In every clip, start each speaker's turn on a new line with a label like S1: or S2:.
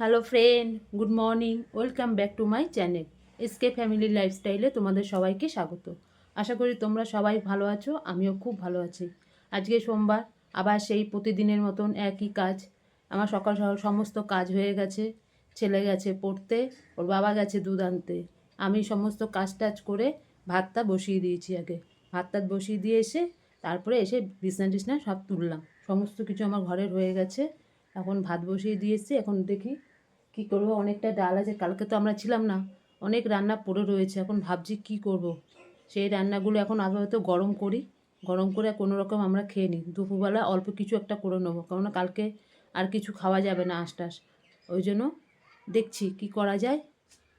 S1: Hello friend, good morning, welcome back to my channel SK family লাইফস্টাইলে তোমাদের সবাইকে স্বাগত। আশা করি তোমরা সবাই ভালো আছো, আমিও খুব ভালো আছি। আজকে সোমবার, আবার সেই প্রতিদিনের মতন একই কাজ। আমার সকাল সকাল সমস্ত কাজ হয়ে গেছে। ছেলে গেছে পড়তে, ওর বাবা গেছে দুধ আনতে। আমি সমস্ত কাজ টাজ করে ভাতটা বসিয়ে দিয়েছি। আগে ভাতটা বসিয়ে দিয়ে এসে তারপরে এসে বিছনা টিছনা সব তুললাম। সমস্ত কিছু আমার ঘরের হয়ে গেছে। এখন ভাত বসিয়ে দিয়েছি। এখন দেখি কি করব। অনেকটা ডাল আছে, কালকে তো আমরা ছিলাম না, অনেক রান্না পড়ে রয়েছে। এখন ভাবছি কি করব। সেই রান্নাগুলো এখন আপাতত গরম করি, গরম করে কোনো রকম আমরা খেয়ে নিই। দুপুরবেলা অল্প কিছু একটা করে নেবো, কারণ কালকে আর কিছু খাওয়া যাবে না আশটাস। ওই জন্য দেখছি কি করা যায়।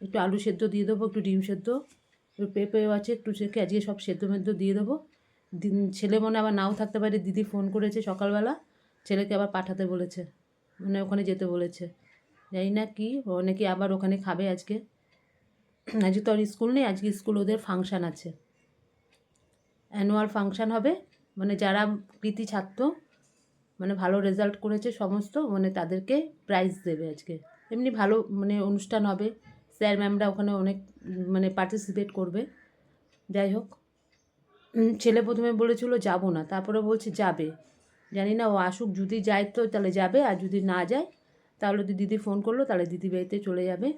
S1: একটু আলু সেদ্ধ দিয়ে দেবো, একটু ডিম সেদ্ধ, একটু পেঁপেও আছে, একটু সেকে আজকে সব সেদ্ধ মেদ্ধ দিয়ে দেবো। ছেলে মনে আবার নাও থাকতে পারে। দিদি ফোন করেছে সকালবেলা, ছেলেকে আবার পাঠাতে বলেছে, মানে ওখানে যেতে বলেছে। জানি না কি, অনেকে আবার ওখানে খাবে আজকে। আজকে তো আর স্কুল নেই, আজকে স্কুল ওদের ফাংশান আছে, অ্যানুয়াল ফাংশান হবে। মানে যারা কৃতি ছাত্র, মানে ভালো রেজাল্ট করেছে সমস্ত, মানে তাদেরকে প্রাইজ দেবে আজকে। এমনি ভালো মানে অনুষ্ঠান হবে, স্যার ম্যামরা ওখানে অনেক মানে পার্টিসিপেট করবে। যাই হোক, ছেলে প্রথমে বলেছিল যাব না, তারপরে বলছে যাবে। জানি না, ও আসুক, যদি যায় তো তাহলে যাবে, আর যদি না যায় তাহলে তো দিদি ফোন করলো, তাহলে দিদি বাড়িতে চলে যাবে।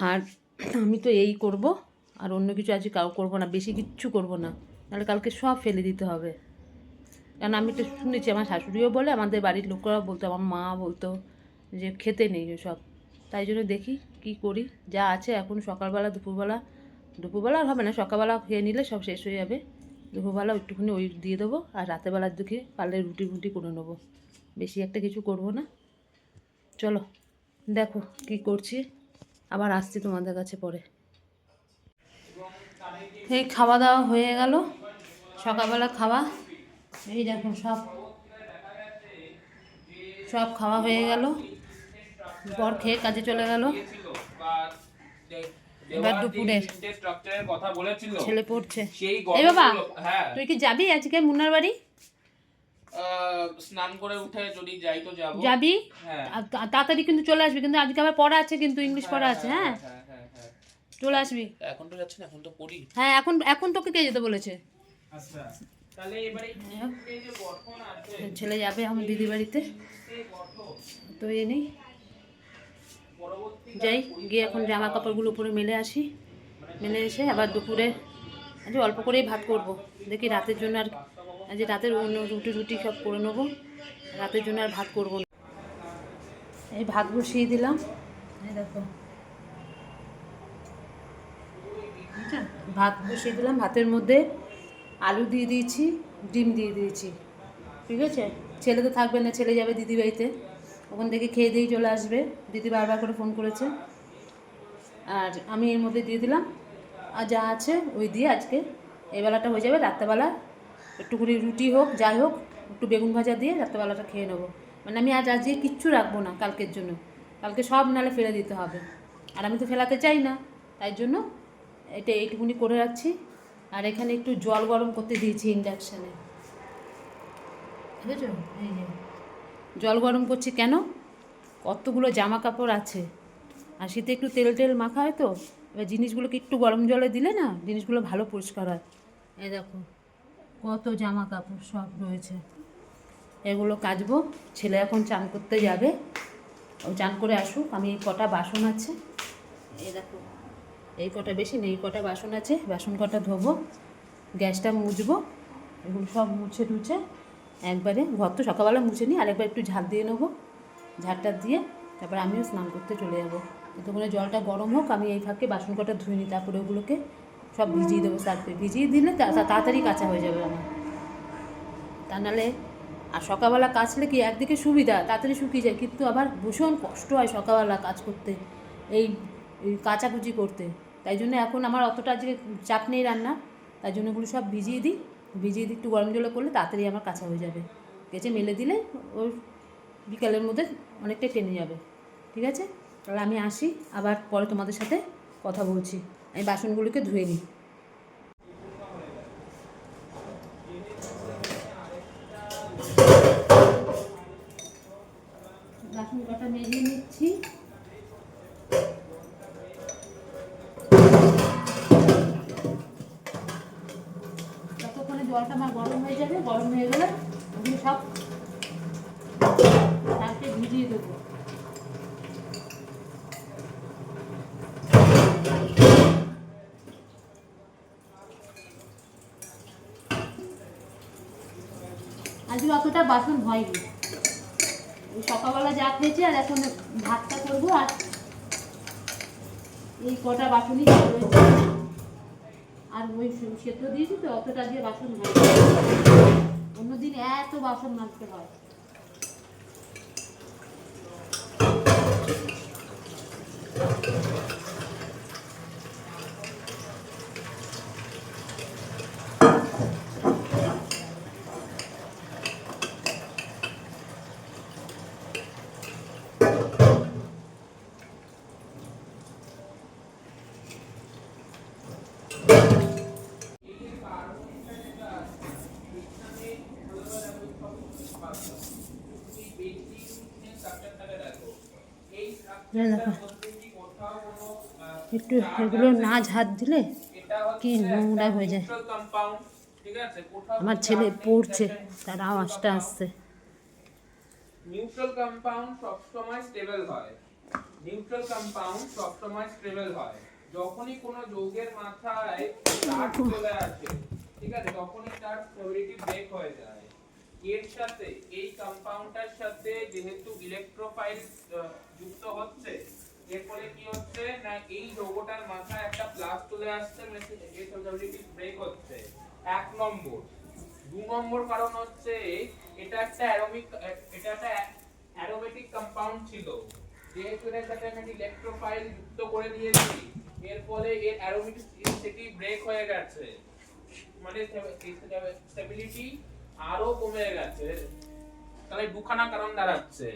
S1: আর আমি তো এই করব, আর অন্য কিছু আজকে কাউ করবো না, বেশি কিচ্ছু করব না, নাহলে কালকে সব ফেলে দিতে হবে। কারণ আমি তো শুনেছি, আমার শাশুড়িও বলে, আমাদের বাড়ির লোকরাও বলতো, আমার মা বলতো যে খেতে নেই সব। তাই জন্য দেখি কি করি। যা আছে এখন সকালবেলা দুপুরবেলা আর হবে না, সকালবেলা খেয়ে নিলে সব শেষ হয়ে যাবে। দুপুরবেলা একটুখানি ওই দিয়ে দেবো, আর রাতেরবেলার দিকে পারলে রুটি ফুটি করে নেবো। বেশি একটা কিছু করব না। চলো দেখো কি করছি, আবার আসছি তোমাদের কাছে পরে। এই খাওয়া দাওয়া হয়ে গেল, সকালবেলা খাওয়া। এই দেখো সব সব খাওয়া হয়ে গেল, বর খেয়ে কাজে চলে গেল। এবার দুপুরের ছেলে পড়ছে। এই বাবা, তুই কি যাবি আজকে মুন্নার বাড়ি?
S2: স্নান করে উঠে যদি যাই তো যাব।
S1: যাবি?
S2: হ্যাঁ,
S1: তাড়াতাড়ি কিন্তু চলে আসবি, কিন্তু আজকে আবার পড়া আছে, কিন্তু ইংলিশ পড়া আছে। হ্যাঁ, চলে আসবি।
S2: এখন তো যাচ্ছি না, এখন তো পড়ি।
S1: হ্যাঁ, এখন এখন তোকে কে যেতে বলেছে?
S2: আচ্ছা, তাহলে এবারে এই যে গঠন আছে,
S1: ছেলে যাবে আমার দিদি বাড়িতে,
S2: এই গঠন
S1: তো এ নেই। যাই গিয়ে এখন জামা কাপড়গুলো উপরে মেলে আসি, মেলে এসে আবার দুপুরে আজ অল্প করেই ভাত করব। দেখি রাতের জন্য, আর আজ রাতের অন্য রুটি সব করে নেবো, রাতের জন্য আর ভাত করব না। এই ভাত বসিয়ে দিলাম, এই দেখো ভাত বসিয়ে দিলাম। ভাতের মধ্যে আলু দিয়ে দিয়েছি, ডিম দিয়ে দিয়েছি, ঠিক আছে। ছেলে তো থাকবে না, ছেলে যাবে দিদি বাড়িতে, ওখান থেকে খেয়ে দিয়েই চলে আসবে। দিদি বারবার করে ফোন করেছে, আর আমি এর মধ্যে দিয়ে দিলাম। আর যা আছে ওই দিয়ে আজকে এই বেলাটা হয়ে যাবে। রাত্রেবেলা একটুখানি রুটি হোক যাই হোক, একটু বেগুন ভাজা দিয়ে রাত্রেবেলাটা খেয়ে নেবো। মানে আমি আজকে কিচ্ছু রাখবো না কালকের জন্য, কালকে সব নালে ফেলে দিতে হবে, আর আমি তো ফেলাতে চাই না। তাই জন্য এটা এইটুকুনি করে রাখছি। আর এখানে একটু জল গরম করতে দিয়েছি ইন্ডাকশানে, বুঝেছো? এই যে জল গরম করছি কেন, কতগুলো জামা কাপড় আছে, আর শীতে একটু তেল টেল মাখা হয় তো, এবার জিনিসগুলোকে একটু গরম জলে দিলে না জিনিসগুলো ভালো পরিষ্কার হয়। এই দেখো কত জামা কাপড় সব রয়েছে, এগুলো কাচবো। ছেলে এখন চান করতে যাবে, ও চান করে আসুক। আমি এই কটা বাসন আছে, এই দেখো এই কটা, বেশি নেই, এই কটা বাসন আছে, বাসন কটা ধোবো, গ্যাসটা মুছবো, এগুলো সব মুছে টুছে একবারে। ঘর তো সকালবেলা মুছে নিই, আরেকবার একটু ঝাড় দিয়ে নেবো, ঝাড়টা দিয়ে তারপরে আমিও স্নান করতে চলে যাবো। ততক্ষণে জলটা গরম হোক, আমি এই ফাঁকে বাসন কটা ধুয়ে নিই, তারপরে ওগুলোকে সব ভিজিয়ে দেবো সার্ফে। ভিজিয়ে দিলে তাড়াতাড়ি কাঁচা হয়ে যাবে আমার। তা নাহলে, আর সকালবেলা কাচলে কি একদিকে সুবিধা, তাড়াতাড়ি শুকিয়ে যায়, কিন্তু আবার ভীষণ কষ্ট হয় সকালবেলা কাজ করতে, এই কাচাকুচি করতে। তাই জন্য এখন আমার অতটা আজকে চাপ নেই রান্না, তাই জন্য এগুলো সব ভিজিয়ে দিই, একটু গরম জলে করলে তাড়াতাড়ি আমার কাঁচা হয়ে যাবে। কেচে মেলে দিলে ওই বিকালের মধ্যে অনেকটাই টেনে যাবে, ঠিক আছে। তাহলে আমি আসি, আবার পরে তোমাদের সাথে কথা বলছি। আমি বাসনগুলোকে ধুয়ে নিই। বাসন কটা মেজে নিচ্ছি। ততক্ষণে জলটা আমার গরম হয়ে যাবে, গরম হয়ে গেলে ওগুলো সব তাকে ভিজিয়ে দেবো। আজকে অতটা বাসন হয়নি, ওই সকালবেলা যা খেয়েছি আর এখন ভাতটা করবো, আর এই কটা বাসনই রয়েছে, আর ওই সেদ্ধ দিয়েছি তো অতটা দিয়ে বাসন হয়। অন্যদিন এত বাসন মাজতে হয়। দেখো একটু এগুলো না ঝাড় দিলে কি নোংরা হয়ে যায়। আমার ছেলে পড়ছে, তার আওয়াজটা আসছে।
S2: নিউট্রাল কম্পাউন্ড সবসময় স্টেবল হয়। নিউট্রাল কম্পাউন্ড সবসময় স্টেবল হয়। যখনই কোনো যৌগের মাথায় চার্জ চলে আসে, ঠিক আছে, তখনই তার স্টেবিলিটি ব্রেক হয়ে যায়। এর সাথে এই কম্পাউন্ডটার সাথে যেহেতু ইলেকট্রোফাইল যুক্ত হচ্ছে, এর ফলে কি হচ্ছে না এই যৌগটার মাথায় একটা প্লাস চলে আসছে, মানে এর স্টেবিলিটি ব্রেক হচ্ছে। এক নম্বর। দুই নম্বর কারণ হচ্ছে এটা একটা অ্যারোমেটিক কম্পাউন্ড ছিল, যেহেতু এর সাথে আমি ইলেকট্রোফাইল যুক্ত করে দিয়েছি, এর ফলে এর অ্যারোমেটিসিটি ব্রেক হয়ে গেছে, মানে স্টেবিলিটি আরো কমে গেছে। তাহলে দুখানা কারণ দাঁড়াচ্ছে।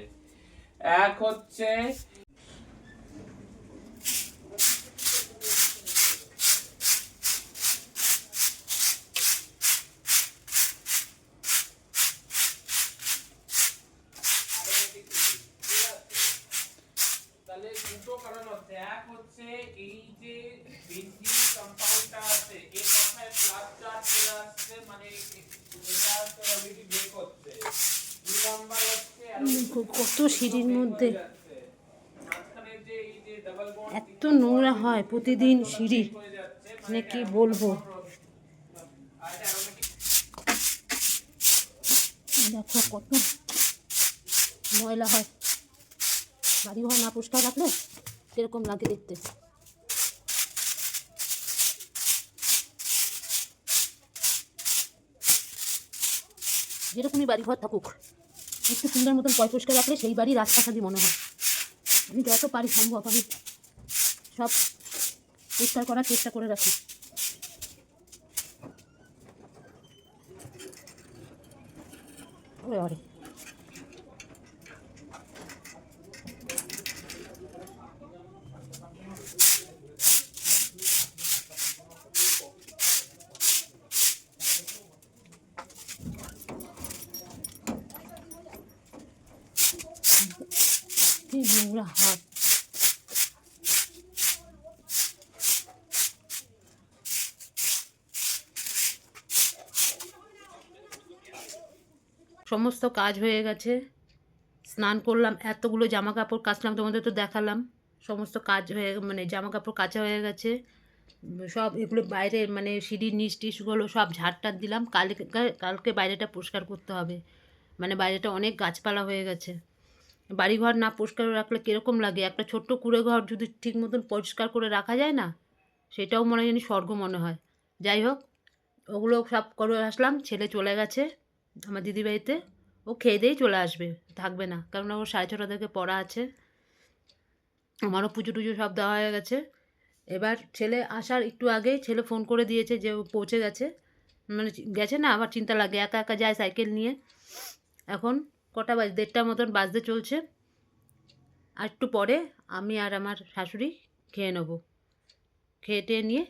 S2: এক হচ্ছে দুটো কারণ হচ্ছে। এক হচ্ছে এই যে বেঞ্জিন কম্পাউন্ডটা আছে, এর মাথায় প্লাস চার্জ চলে আসছে, মানে এটা স্টেবিলিটি ব্রেক হচ্ছে। দুই নাম্বার হচ্ছে
S1: কত সিঁড়ির মধ্যে
S2: মাঝখানে যে এই যে ডাবল বন্ড
S1: এত নোংরা হয় প্রতিদিন সিঁড়ি, মানে কি বলবো। দেখো কত ময়লা হয়, বাড়ি ঘর না পরিষ্কার রাখলে কিরকম লাগে দেখতে। যেরকমই বাড়ি ঘর থাকুক, একটু সুন্দর মতন পরিষ্কার রাখলে সেই বাড়ি রাজপ্রাসাদী মনে হয়। আমি যত পারি সম্ভব আমি সব পরিষ্কার করার চেষ্টা করে রাখি। ওরে ওরে কি নোংরা হয়। সমস্ত কাজ হয়ে গেছে, স্নান করলাম, এতগুলো জামা কাপড় কাচলাম, তোমাদের তো দেখালাম। সমস্ত কাজ হয়ে মানে জামা কাপড় কাচা হয়ে গেছে সব। এগুলো বাইরে মানে সিঁড়ির নিচ টিচগুলো সব ঝাড়টার দিলাম। কালকে বাইরেটা পরিষ্কার করতে হবে, মানে বাইরেটা অনেক গাছপালা হয়ে গেছে। বাড়িঘর না পরিষ্কার রাখলে কীরকম লাগে। একটা ছোট্ট কুঁড়ে ঘর যদি ঠিক মতন পরিষ্কার করে রাখা যায় না, সেটাও মনে হয় স্বর্গ মনে হয়। যাই হোক, ওগুলো সব করে আসলাম। ছেলে চলে গেছে আমার দিদিবাড়িতে, ও খেয়ে দিয়েই চলে আসবে, থাকবে না, কারণ ওর 6:30 থেকে পড়া আছে। আমারও পুজো টুজো সব দেওয়া হয়ে গেছে। এবার ছেলে আসার একটু আগেই ছেলে ফোন করে দিয়েছে যে ও পৌঁছে গেছে, মানে গেছে না, আবার চিন্তা লাগে, একা একা যায় সাইকেল নিয়ে। এখন কটা বাজে, 1:30 মতন বাজতে চলছে। আর একটু পরে আমি আর আমার শাশুড়ি খেয়ে নেবো, খেয়ে টেয়ে নিয়ে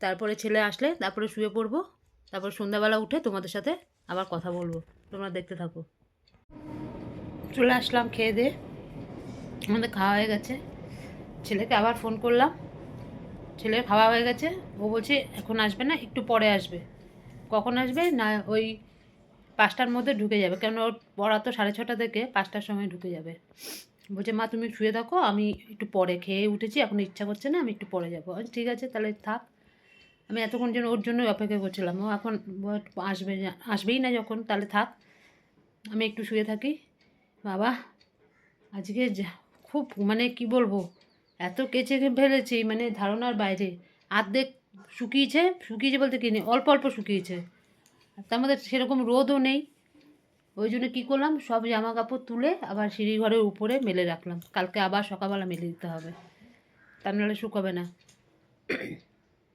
S1: তারপরে ছেলে আসলে তারপরে শুয়ে পড়বো। তারপর সন্ধ্যাবেলা উঠে তোমাদের সাথে আবার কথা বলবো, তোমরা দেখতে থাকো। চলে আসলাম খেয়ে দিয়ে, আমাদের খাওয়া হয়ে গেছে, ছেলেকে আবার ফোন করলাম, ছেলের খাওয়া হয়ে গেছে, ও বলছে এখন আসবে না, একটু পরে আসবে। কখন আসবে না, ওই 5টার মধ্যে ঢুকে যাবে, কেন ওর পড়া তো 6:30 থেকে 5টার সময় ঢুকে যাবে। বলছে মা তুমি শুয়ে থাকো, আমি একটু পরে খেয়ে উঠেছি, এখন ইচ্ছা করছে না, আমি একটু পরে যাবো। ঠিক আছে তাহলে থাক। আমি এতক্ষণ যেন ওর জন্যই অপেক্ষা করছিলাম, ও এখন আসবেই না যখন, তাহলে থাক, আমি একটু শুয়ে থাকি। বাবা আজকে খুব মানে কি বলবো, এত কেচে ফেলেছি মানে ধারণার বাইরে। অর্ধেক শুকিয়েছে, শুকিয়েছে বলতে কি নেই, অল্প অল্প শুকিয়েছে, তার মধ্যে সেরকম রোদও নেই। ওই জন্য কী করলাম, সব জামা কাপড় তুলে আবার সিঁড়ি ঘরের উপরে মেলে রাখলাম, কালকে আবার সকালবেলা মেলে দিতে হবে, তা নাহলে শুকাবে না।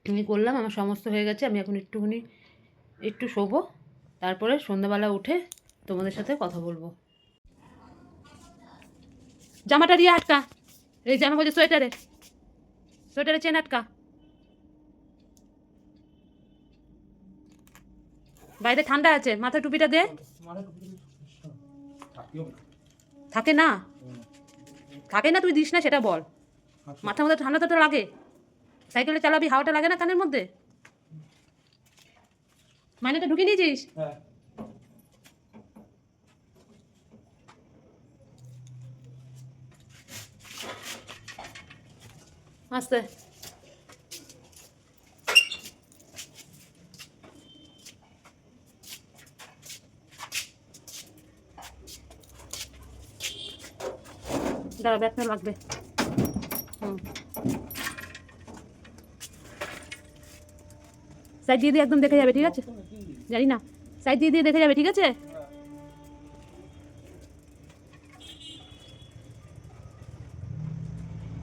S1: আমি করলাম, আমার সমস্ত হয়ে গেছে, আমি এখন একটু শোবো, তারপরে সন্ধ্যাবেলা উঠে তোমাদের সাথে কথা বলবো। জামাটা দিয়ে আটকা, এই জামা বলছে সোয়েটারে চেন আটকা, বাইরে ঠান্ডা আছে, মাথায় টুপিটা দে। থাকে না, থাকে না, তুই দিস না সেটা বল। মাথার মধ্যে ঠান্ডা তো লাগে, সাইকেলে চালাবি, হাওয়াটা লাগে না কানের মধ্যে। মাইনেটা ঢুকিয়ে নিয়েছিস? আস্তে দাঁড়া, ব্যাগটা লাগবে। সাইড দিয়ে একদম দেখে যাবে, ঠিক আছে? জানি না, সাইড দিয়ে দেখে যাবে, ঠিক আছে?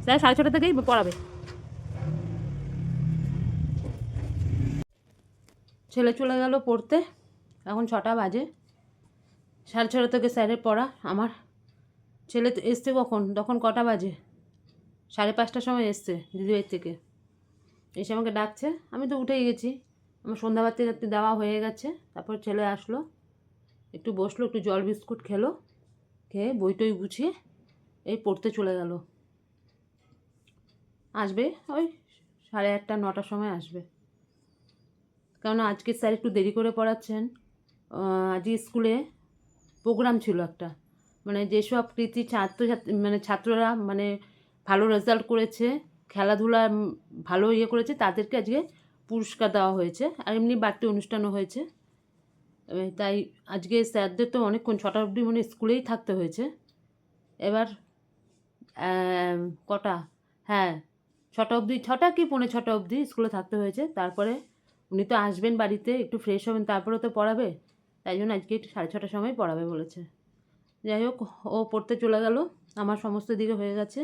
S1: স্যার 6:30 থেকেই পড়াবে। ছেলে চলে গেল পড়তে, এখন 6টা বাজে। 6:30 থেকে স্যারের পড়া। আমার ছেলে এসছে তখন কটা বাজে? 5:30টার সময় এসছে দিদিবাড়ির থেকে, এসে আমাকে ডাকছে, আমি তো উঠেই গেছি, আমার সন্ধ্যাবাতি দেওয়া হয়ে গেছে। তারপর ছেলে আসলো, একটু বসলো, একটু জল বিস্কুট খেলো, খেয়ে বই টই গুছিয়ে এই পড়তে চলে গেল। আসবে ওই 8:30 9টার সময় আসবে, কেননা আজকে স্যার একটু দেরি করে পড়াচ্ছেন। আজকে স্কুলে প্রোগ্রাম ছিল একটা, মানে যেসব কৃতি ছাত্ররা মানে ভালো রেজাল্ট করেছে, খেলাধুলা ভালো করেছে, তাদেরকে আজকে পুরস্কার দেওয়া হয়েছে, আর এমনি বাড়তি অনুষ্ঠানও হয়েছে। তাই আজকে স্যারদের তো অনেকক্ষণ 6টা অবধি মানে স্কুলেই থাকতে হয়েছে। এবার কটা, হ্যাঁ 6টা অবধি, 6টা কি 5:45 অবধি স্কুলে থাকতে হয়েছে। তারপরে উনি তো আসবেন বাড়িতে, একটু ফ্রেশ হবেন, তারপরে তো পড়াবে, তাই জন্য আজকে 6:30টার সময় পড়াবে বলেছে। যাই হোক, ও পড়তে চলে গেল, আমার সমস্ত দিকে হয়ে গেছে।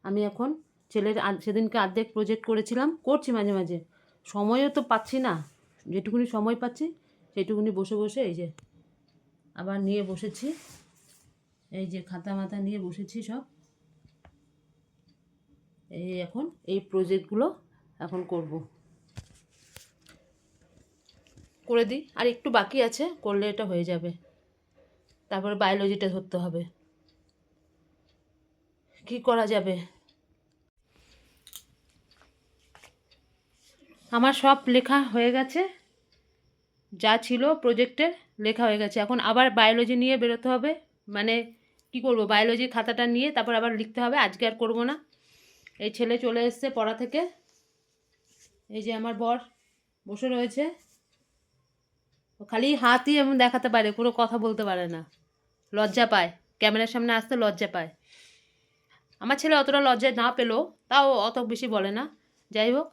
S1: আমি এখন ছেলের সেদিনকে অর্ধেক প্রজেক্ট করছি মাঝে মাঝে, সময়ও তো পাচ্ছি না, যেটুকুনি সময় পাচ্ছি সেইটুকুনি বসে বসে এই যে আবার নিয়ে বসেছি, এই যে খাতা মাথা নিয়ে বসেছি সব, এই এখন এই প্রজেক্টগুলো এখন করে দিই, আর একটু বাকি আছে, করলে এটা হয়ে যাবে। তারপরে বায়োলজিটা ধরতে হবে, কি করা যাবে। আমার সব লেখা হয়ে গেছে, যা ছিল প্রজেক্টের লেখা হয়ে গেছে। এখন আবার বায়োলজি নিয়ে বেরোতে হবে, মানে কি করব, বায়োলজির খাতাটা নিয়ে তারপর আবার লিখতে হবে, আজকে আর করব না। এই ছেলে চলে এসছে পড়া থেকে, এই যে আমার বর বসে রয়েছে, খালি হাতই এমন দেখাতে পারে, পুরো কথা বলতে পারে না, লজ্জা পায়, ক্যামেরার সামনে আসতে লজ্জা পায়। আমার ছেলে অতটা লজ্জা না পেলেও তাও অত বেশি বলে না। যাই হোক,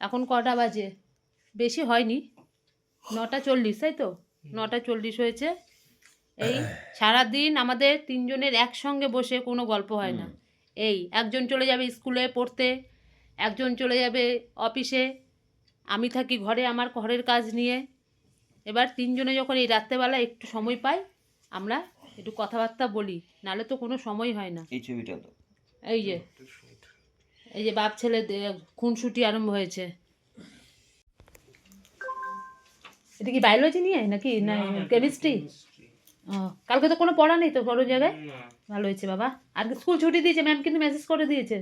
S1: এখন কটা বাজে, বেশি হয়নি, 9:40, তাই তো 9:40 হয়েছে। এই সারাদিন আমাদের তিনজনের একসঙ্গে বসে কোনো গল্প হয় না। এই একজন চলে যাবে স্কুলে পড়তে, একজন চলে যাবে অফিসে, আমি থাকি ঘরে আমার ঘরের কাজ নিয়ে। এবার তিনজনে যখন এই রাত্রেবেলা একটু সময় পাই, আমরা একটু কথাবার্তা বলি, নাহলে তো কোনো সময় হয় না।
S3: এই ছবিটা তো
S1: এই যে বাপ ছেলে খুনসুটি আরম্ভ হয়েছে। এটা কি বায়োলজি নিয়ে নাকি না কেমিস্ট্রি? কালকে তো কোনো পড়া নেই তো বড় জায়গায়? ভালো হয়েছে বাবা। আর স্কুল ছুটি দিয়েছে, ম্যাম কিন্তু মেসেজ করে দিয়েছে।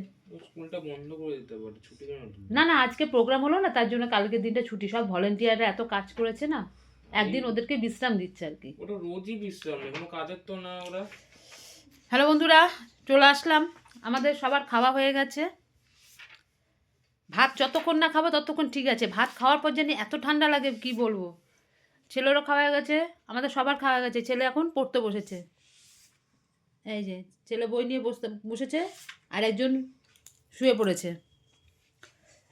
S2: স্কুলটা বন্ধ করে দিতে পারে, ছুটি কেন দিবে?
S1: না না, আজকে প্রোগ্রাম হলো না, তার জন্য কালকের দিনটা ছুটি। সব ভলেন্টিয়াররা এত কাজ করেছে না, একদিন ওদেরকে বিশ্রাম দিচ্ছে আর কি।
S2: ওটা রোজই বিশ্রাম নেই, কোনো কাজের তো না ওরা।
S1: হ্যালো বন্ধুরা, চলে আসলাম। আমাদের সবার খাওয়া হয়ে গেছে। ভাত যতক্ষণ না খাবো ততক্ষণ ঠিক আছে, ভাত খাওয়ার পর জানি এত ঠান্ডা লাগে কি বলবো। ছেলেরও খাওয়া হয়ে গেছে, আমাদের সবার খাওয়া গেছে। ছেলে এখন পড়তে বসেছে, এই যে ছেলে বই নিয়ে বসেছে, আর একজন শুয়ে পড়েছে।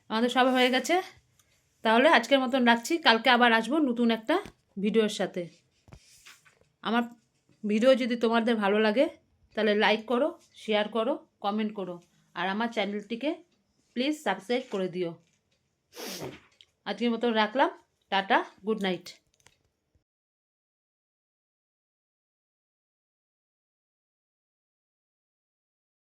S1: আমাদের সবাই হয়ে গেছে। তাহলে আজকের মতন রাখছি, কালকে আবার আসবো নতুন একটা ভিডিওর সাথে। আমার ভিডিও যদি তোমাদের ভালো লাগে তাহলে লাইক করো, শেয়ার করো, কমেন্ট করো, আর আমার চ্যানেলটিকে প্লিজ সাবস্ক্রাইব করে দিও। আজকের মতো রাখলাম, টাটা, গুড নাইট।